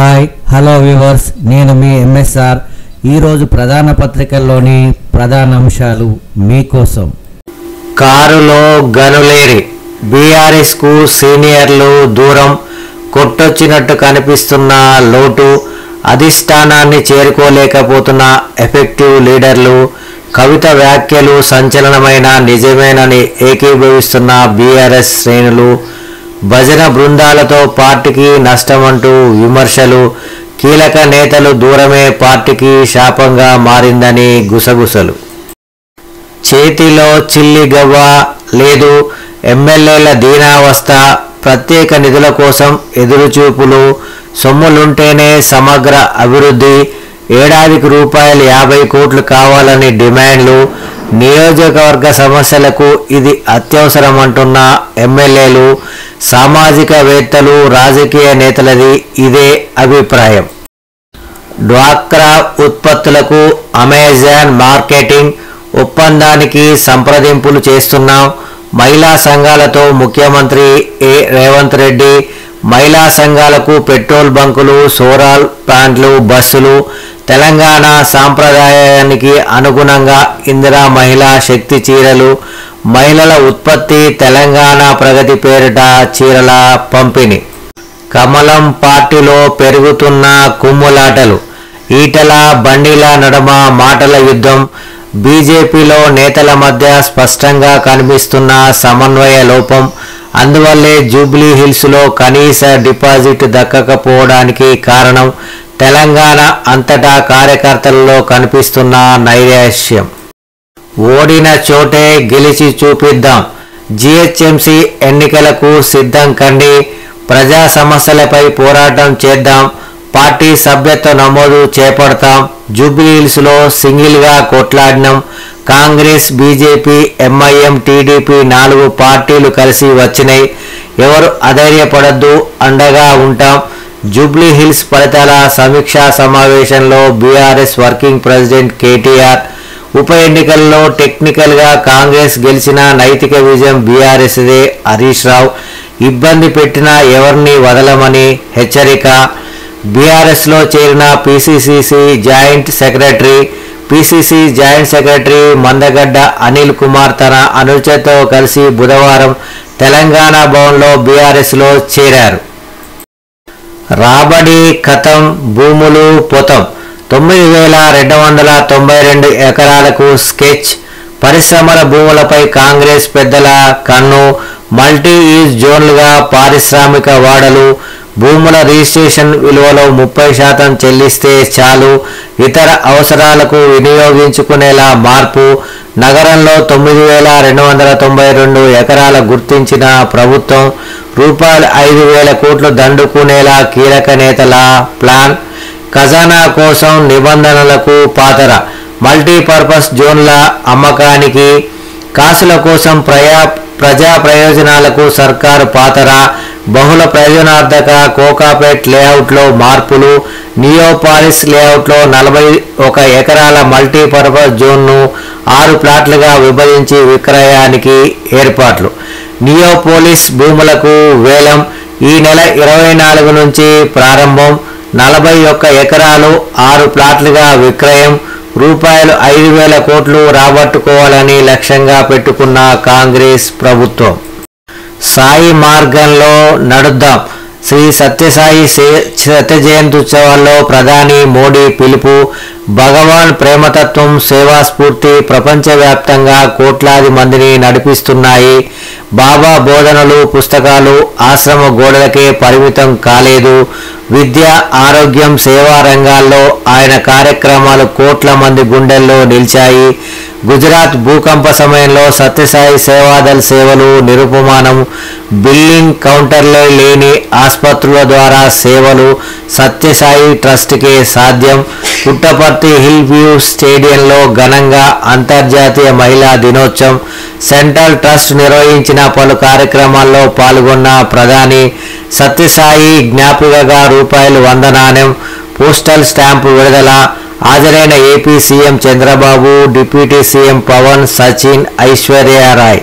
Hi hello viewers, నేను మీ MSR. ఈరోజు ప్రధాన పత్రికల్లోని ప్రధాన అంశాలు మీకోసం. కారులో గనులేరి బీఆర్ఎస్కు సీనియర్లు దూరం, కొట్టొచ్చినట్టు కనిపిస్తున్న లోటు, అధిష్టానాన్ని చేరుకోలేకపోతున్న ఎఫెక్టివ్ లీడర్లు, కవిత వ్యాఖ్యలు సంచలనమైన నిజమేనని ఏకీభవిస్తున్న బీఆర్ఎస్ శ్రేణులు, భజన బృందాలతో పార్టీకి నష్టమంటూ విమర్శలు, కీలక నేతలు దూరమే పార్టీకి శాపంగా మారిందని గుసగుసలు. చేతిలో చిల్లి గవ్వ లేదు, ఎమ్మెల్యేల దీనావస్థ, ప్రత్యేక నిధుల కోసం ఎదురుచూపులు, సొమ్ములుంటేనే సమగ్ర అభివృద్ధి, ఏడాదికి రూపాయలు 50 కోట్లు కావాలని డిమాండ్లు, నియోజకవర్గ సమస్యలకు ఇది అత్యవసరమంటున్న ఎమ్మెల్యేలు, సామాజికవేత్తలు, రాజకీయ నేతలది ఇదే అభిప్రాయం. డ్వాక్రా ఉత్పత్తులకు అమెజాన్ మార్కెటింగ్ ఒప్పందానికి సంప్రదింపులు చేస్తున్నాం. మహిళా సంఘాలతో ముఖ్యమంత్రి రేవంత్ రెడ్డి, మహిళా సంఘాలకు పెట్రోల్ బంకులు, సోలార్ ప్లాంట్లు, బస్సులు, తెలంగాణ సాంప్రదాయానికి అనుగుణంగా ఇందిరా మహిళా శక్తి చీరలు, మహిళల ఉత్పత్తి, తెలంగాణ ప్రగతి పేరిట చీరల పంపిణీ. కమలం పార్టీలో పెరుగుతున్న కుమ్ములాటలు, ఈటల బండిల నడుమ మాటల యుద్ధం, బీజేపీలో నేతల మధ్య స్పష్టంగా కనిపిస్తున్న సమన్వయ లోపం, అందువల్లే జూబ్లీ హిల్స్లో కనీస డిపాజిట్ దక్కకపోవడానికి కారణం, తెలంగాణ అంతటా కార్యకర్తలలో కనిపిస్తున్న నైరాశ్యం. ఓడిన చోటే గెలిచి చూపిద్దాం, జీహెచ్ఎంసీ ఎన్నికలకు సిద్ధం కండి, ప్రజా సమస్యలపై పోరాటం చేద్దాం, పార్టీ సభ్యత్వ నమోదు చేపడతాం, జూబ్లీహిల్స్లో సింగిల్గా కొట్లాడినాం, కాంగ్రెస్, బీజేపీ, ఎంఐఎం, టీడీపీ 4 పార్టీలు కలిసి వచ్చినాయి, ఎవరు అధైర్యపడద్దు, అండగా ఉంటాం. జూబ్లీహిల్స్ ఫలితాల సమీక్షా సమావేశంలో బీఆర్ఎస్ వర్కింగ్ ప్రెసిడెంట్ కేటీఆర్, ఉప ఎన్నికల్లో టెక్నికల్గా కాంగ్రెస్ గెలిచిన నైతిక విజయం బీఆర్ఎస్దే, హరీష్ రావు, ఇబ్బంది పెట్టినా ఎవరిని వదలమని హెచ్చరిక. బీఆర్ఎస్లో చేరిన PCC joint secretary Mandagadda Anil Kumar తన అనుచరులతో కలిసి బుధవారం తెలంగాణ భవన్లో బీఆర్ఎస్లో చేరారు. రాబడి ఖతం, భూములు పొతం, 9,292 ఎకరాలకు స్కెచ్. పరిశ్రమల భూములపై కాంగ్రెస్ పెద్దల కన్ను, మల్టీ యూజ్ జోన్లుగా పారిశ్రామిక వాడలు, భూముల రిజిస్ట్రేషన్ విలువలో 30% చెల్లిస్తే చాలు, ఇతర అవసరాలకు వినియోగించుకునేలా మార్పు. నగరంలో 9,292 ఎకరాల గుర్తించిన ప్రభుత్వం, రూపాయలు 5,000 కోట్లు దండుకునేలా కీలక నేతల ప్లాన్. ఖజానా కోసం నిబంధనలకు పాతర, మల్టీపర్పస్ జోన్ల అమ్మకానికి, కాసుల కోసం ప్రజా ప్రయోజనాలకు సర్కారు పాతర, బహుళ ప్రయోజనార్థక కోకాపేట్ లేఅవుట్లో మార్పులు, నియోపాలిస్ లేఅవుట్లో 41 ఎకరాల మల్టీపర్పస్ జోన్ను 6 ప్లాట్లుగా విభజించి విక్రయానికి ఏర్పాట్లు. నియోపోలిస్ భూములకు వేలం ఈ నెల 24 నుంచి ప్రారంభం. 41 ఎకరాలు 6 ప్లాట్లుగా విక్రయం. రూపాయలు 5,000 కోట్లు రాబట్టుకోవాలని లక్ష్యంగా పెట్టుకున్న కాంగ్రెస్ ప్రభుత్వం. సాయి మార్గంలో నడుద్దాం, శ్రీ సత్యసాయి శత జయంతి ఉత్సవాల్లో ప్రధాని మోడీ పిలుపు. భగవాన్ ప్రేమతత్వం, సేవాస్ఫూర్తి ప్రపంచవ్యాప్తంగా కోట్లాది మందిని నడిపిస్తున్నాయి. బాబా బోధనలు, పుస్తకాలు ఆశ్రమ గోడలకే పరిమితం కాలేదు. విద్య, ఆరోగ్యం, సేవా రంగాల్లో ఆయన కార్యక్రమాలు కోట్ల మంది గుండెల్లో నిలిచాయి. గుజరాత్ భూకంప సమయంలో సత్యసాయి సేవాదల్ సేవలు నిరుపమానం. బిల్లింగ్ కౌంటర్లే లేని ఆసుపత్రుల ద్వారా సేవలు సత్యసాయి ట్రస్ట్కే సాధ్యం. పుట్టపర్తి హిల్ వ్యూ స్టేడియంలో ఘనంగా అంతర్జాతీయ మహిళా దినోత్సవం. సెంట్రల్ ట్రస్ట్ నిర్వహించిన పలు కార్యక్రమాల్లో పాల్గొన్న ప్రధాని, సత్యసాయి జ్ఞాపికగా రూపాయలు 100 నాణెం, పోస్టల్ స్టాంపు విడుదల. హాజరైన AP CM Chandrababu, deputy CM Pawan, Sachin, Aishwarya Roy.